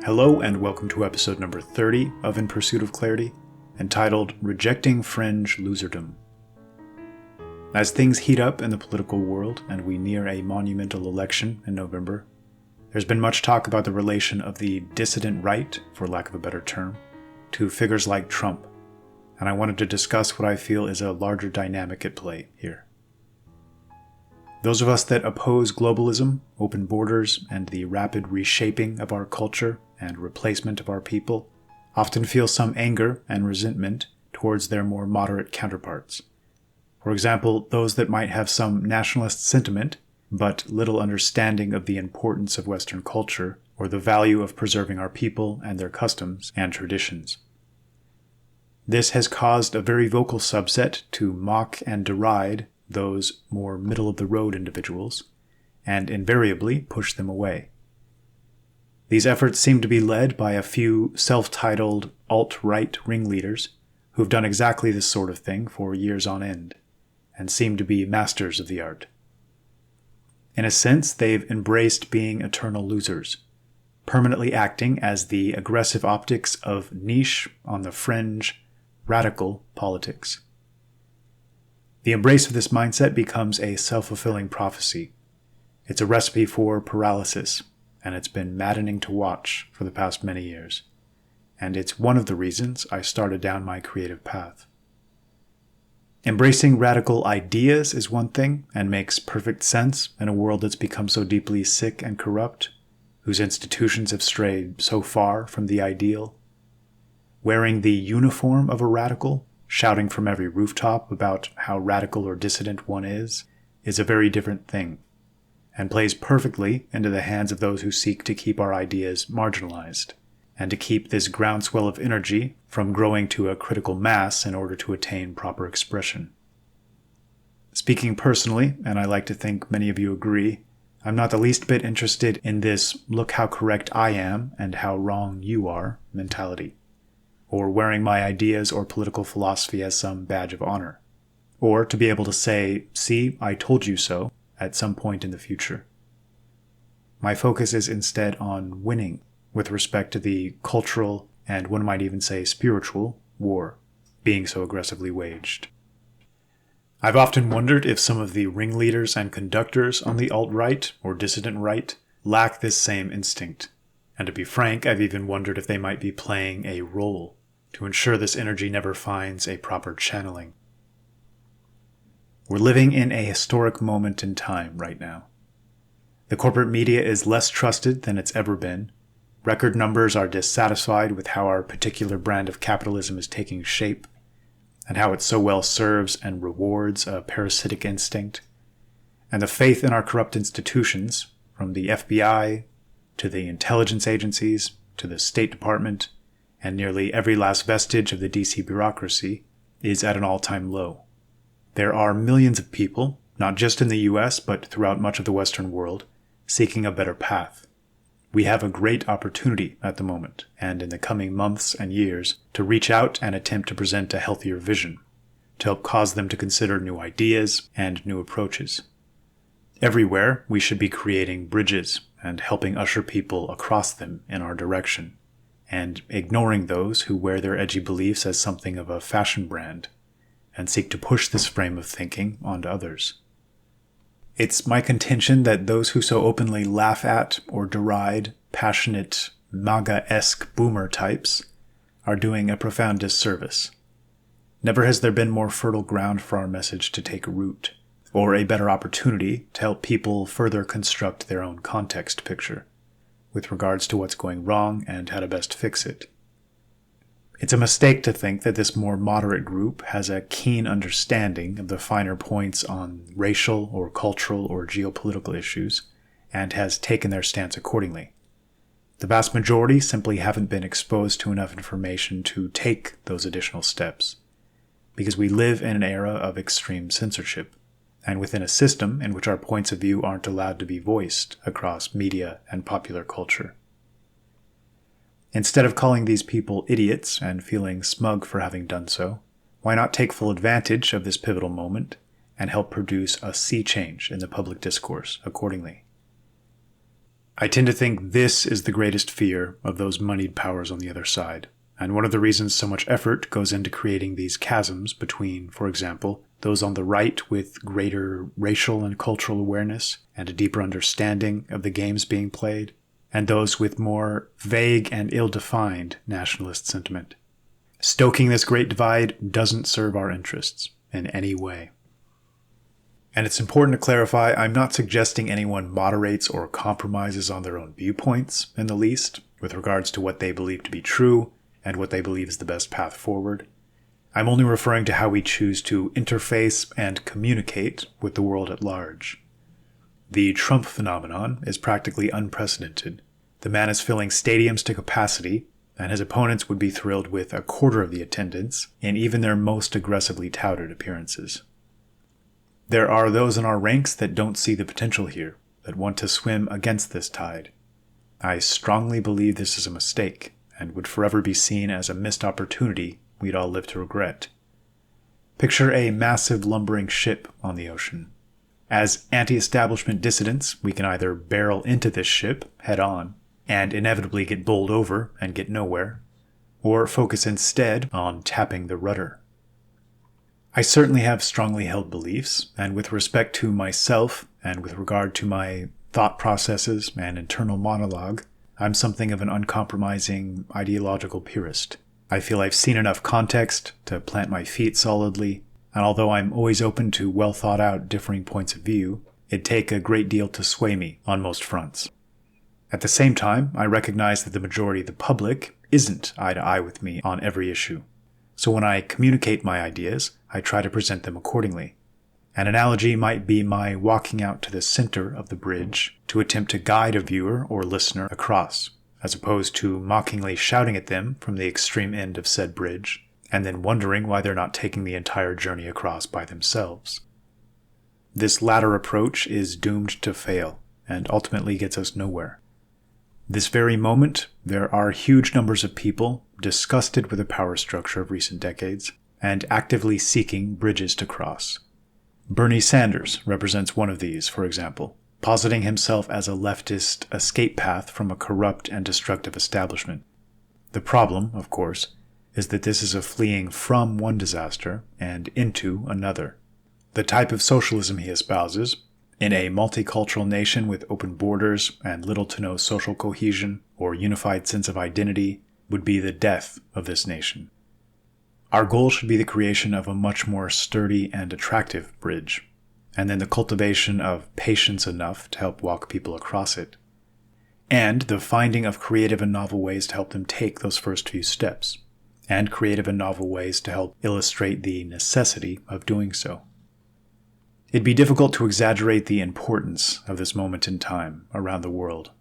Hello and welcome to episode number 30 of In Pursuit of Clarity, entitled Rejecting Fringe Loserdom. As things heat up in the political world and we near a monumental election in November, there's been much talk about the relation of the dissident right, for lack of a better term, to figures like Trump, and I wanted to discuss what I feel is a larger dynamic at play here. Those of us that oppose globalism, open borders, and the rapid reshaping of our culture and replacement of our people often feel some anger and resentment towards their more moderate counterparts. For example, those that might have some nationalist sentiment, but little understanding of the importance of Western culture or the value of preserving our people and their customs and traditions. This has caused a very vocal subset to mock and deride those more middle-of-the-road individuals, and invariably push them away. These efforts seem to be led by a few self-titled alt-right ringleaders who've done exactly this sort of thing for years on end, and seem to be masters of the art. In a sense, they've embraced being eternal losers, permanently acting as the aggressive optics of niche on the fringe, radical politics. The embrace of this mindset becomes a self-fulfilling prophecy. It's a recipe for paralysis, and it's been maddening to watch for the past many years. And it's one of the reasons I started down my creative path. Embracing radical ideas is one thing, and makes perfect sense in a world that's become so deeply sick and corrupt, whose institutions have strayed so far from the ideal. Wearing the uniform of a radical, shouting from every rooftop about how radical or dissident one is a very different thing, and plays perfectly into the hands of those who seek to keep our ideas marginalized, and to keep this groundswell of energy from growing to a critical mass in order to attain proper expression. Speaking personally, and I like to think many of you agree, I'm not the least bit interested in this look how correct I am and how wrong you are mentality, or wearing my ideas or political philosophy as some badge of honor, or to be able to say, see, I told you so, at some point in the future. My focus is instead on winning with respect to the cultural, and one might even say spiritual, war being so aggressively waged. I've often wondered if some of the ringleaders and conductors on the alt-right or dissident right lack this same instinct. And to be frank, I've even wondered if they might be playing a role to ensure this energy never finds a proper channeling. We're living in a historic moment in time right now. The corporate media is less trusted than it's ever been. Record numbers are dissatisfied with how our particular brand of capitalism is taking shape, and how it so well serves and rewards a parasitic instinct. And the faith in our corrupt institutions, from the FBI to the intelligence agencies to the State Department, and nearly every last vestige of the DC bureaucracy, is at an all-time low. There are millions of people, not just in the US, but throughout much of the Western world, seeking a better path. We have a great opportunity at the moment, and in the coming months and years, to reach out and attempt to present a healthier vision, to help cause them to consider new ideas and new approaches. Everywhere, we should be creating bridges and helping usher people across them in our direction, and ignoring those who wear their edgy beliefs as something of a fashion brand, and seek to push this frame of thinking onto others. It's my contention that those who so openly laugh at or deride passionate, MAGA-esque boomer types are doing a profound disservice. Never has there been more fertile ground for our message to take root, or a better opportunity to help people further construct their own context picture with regards to what's going wrong and how to best fix it. It's a mistake to think that this more moderate group has a keen understanding of the finer points on racial or cultural or geopolitical issues, and has taken their stance accordingly. The vast majority simply haven't been exposed to enough information to take those additional steps, because we live in an era of extreme censorship, and within a system in which our points of view aren't allowed to be voiced across media and popular culture. Instead of calling these people idiots and feeling smug for having done so, why not take full advantage of this pivotal moment and help produce a sea change in the public discourse accordingly? I tend to think this is the greatest fear of those moneyed powers on the other side, and one of the reasons so much effort goes into creating these chasms between, for example, those on the right with greater racial and cultural awareness and a deeper understanding of the games being played, and those with more vague and ill-defined nationalist sentiment. Stoking this great divide doesn't serve our interests in any way. And it's important to clarify, I'm not suggesting anyone moderates or compromises on their own viewpoints in the least, with regards to what they believe to be true and what they believe is the best path forward. I'm only referring to how we choose to interface and communicate with the world at large. The Trump phenomenon is practically unprecedented. The man is filling stadiums to capacity, and his opponents would be thrilled with a quarter of the attendance in even their most aggressively touted appearances. There are those in our ranks that don't see the potential here, that want to swim against this tide. I strongly believe this is a mistake, and would forever be seen as a missed opportunity we'd all live to regret. Picture a massive lumbering ship on the ocean. As anti-establishment dissidents, we can either barrel into this ship head-on and inevitably get bowled over and get nowhere, or focus instead on tapping the rudder. I certainly have strongly held beliefs, and with respect to myself and with regard to my thought processes and internal monologue, I'm something of an uncompromising ideological purist. I feel I've seen enough context to plant my feet solidly, and although I'm always open to well-thought-out differing points of view, it'd take a great deal to sway me on most fronts. At the same time, I recognize that the majority of the public isn't eye-to-eye with me on every issue. So when I communicate my ideas, I try to present them accordingly. An analogy might be my walking out to the center of the bridge to attempt to guide a viewer or listener across, as opposed to mockingly shouting at them from the extreme end of said bridge, and then wondering why they're not taking the entire journey across by themselves. This latter approach is doomed to fail, and ultimately gets us nowhere. This very moment, there are huge numbers of people disgusted with the power structure of recent decades, and actively seeking bridges to cross. Bernie Sanders represents one of these, for example, positing himself as a leftist escape path from a corrupt and destructive establishment. The problem, of course, is that this is a fleeing from one disaster and into another. The type of socialism he espouses, in a multicultural nation with open borders and little to no social cohesion or unified sense of identity, would be the death of this nation. Our goal should be the creation of a much more sturdy and attractive bridge, and then the cultivation of patience enough to help walk people across it, and the finding of creative and novel ways to help them take those first few steps, and creative and novel ways to help illustrate the necessity of doing so. It'd be difficult to exaggerate the importance of this moment in time around the world.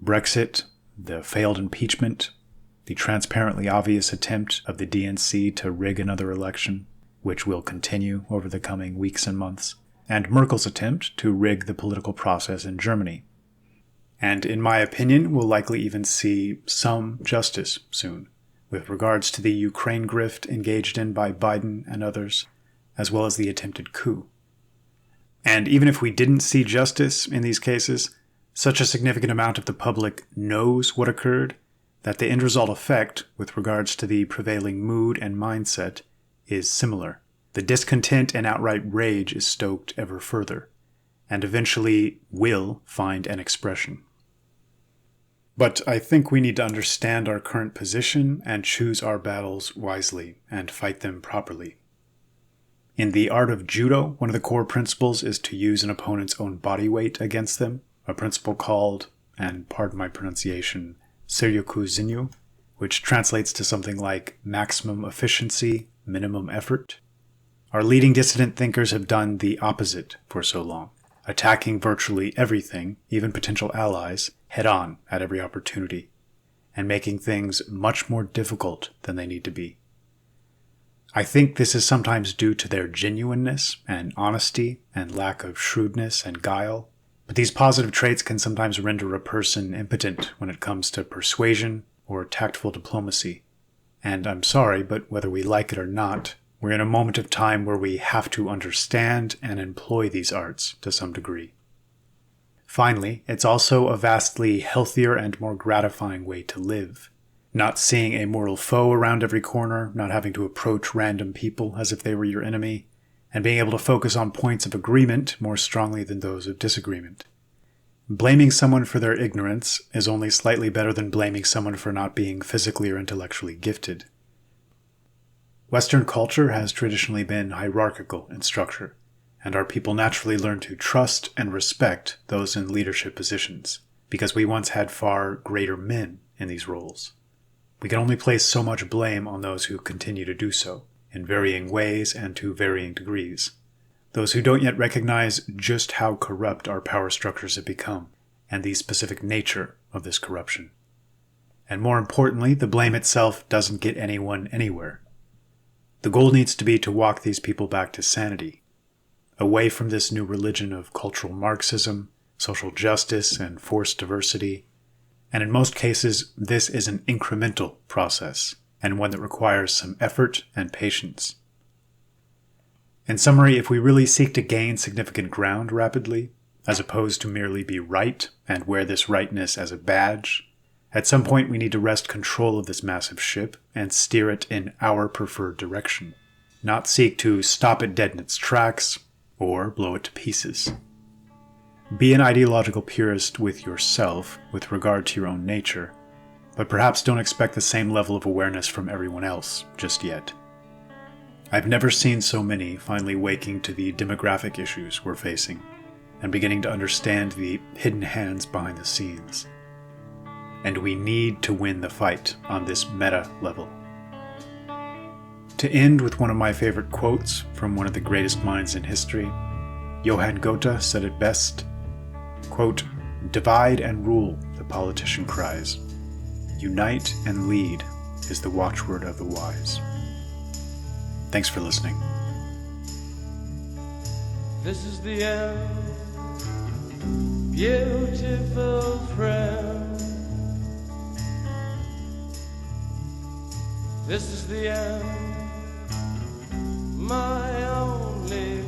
Brexit, the failed impeachment, the transparently obvious attempt of the DNC to rig another election, which will continue over the coming weeks and months, and Merkel's attempt to rig the political process in Germany. And in my opinion, we'll likely even see some justice soon, with regards to the Ukraine grift engaged in by Biden and others, as well as the attempted coup. And even if we didn't see justice in these cases, such a significant amount of the public knows what occurred that the end result effect, with regards to the prevailing mood and mindset, is similar. The discontent and outright rage is stoked ever further, and eventually will find an expression. But I think we need to understand our current position and choose our battles wisely and fight them properly. In the art of judo, one of the core principles is to use an opponent's own body weight against them, a principle called, and pardon my pronunciation, Seryoku-zinyu, which translates to something like maximum efficiency, minimum effort. Our leading dissident thinkers have done the opposite for so long, attacking virtually everything, even potential allies, head-on at every opportunity, and making things much more difficult than they need to be. I think this is sometimes due to their genuineness and honesty and lack of shrewdness and guile, but these positive traits can sometimes render a person impotent when it comes to persuasion or tactful diplomacy. And I'm sorry, but whether we like it or not, we're in a moment of time where we have to understand and employ these arts to some degree. Finally, it's also a vastly healthier and more gratifying way to live. Not seeing a mortal foe around every corner, not having to approach random people as if they were your enemy, and being able to focus on points of agreement more strongly than those of disagreement. Blaming someone for their ignorance is only slightly better than blaming someone for not being physically or intellectually gifted. Western culture has traditionally been hierarchical in structure, and our people naturally learn to trust and respect those in leadership positions, because we once had far greater men in these roles. We can only place so much blame on those who continue to do so, in varying ways and to varying degrees. Those who don't yet recognize just how corrupt our power structures have become, and the specific nature of this corruption. And more importantly, the blame itself doesn't get anyone anywhere. The goal needs to be to walk these people back to sanity, away from this new religion of cultural Marxism, social justice, and forced diversity. And in most cases, this is an incremental process, and one that requires some effort and patience. In summary, if we really seek to gain significant ground rapidly, as opposed to merely be right and wear this rightness as a badge, at some point we need to wrest control of this massive ship and steer it in our preferred direction, not seek to stop it dead in its tracks or blow it to pieces. Be an ideological purist with yourself with regard to your own nature, but perhaps don't expect the same level of awareness from everyone else just yet. I've never seen so many finally waking to the demographic issues we're facing and beginning to understand the hidden hands behind the scenes. And we need to win the fight on this meta level. To end with one of my favorite quotes from one of the greatest minds in history, Johann Goethe said it best, quote, "Divide and rule," the politician cries. "Unite and lead" is the watchword of the wise. Thanks for listening. This is the end, beautiful friend. This is the end, my only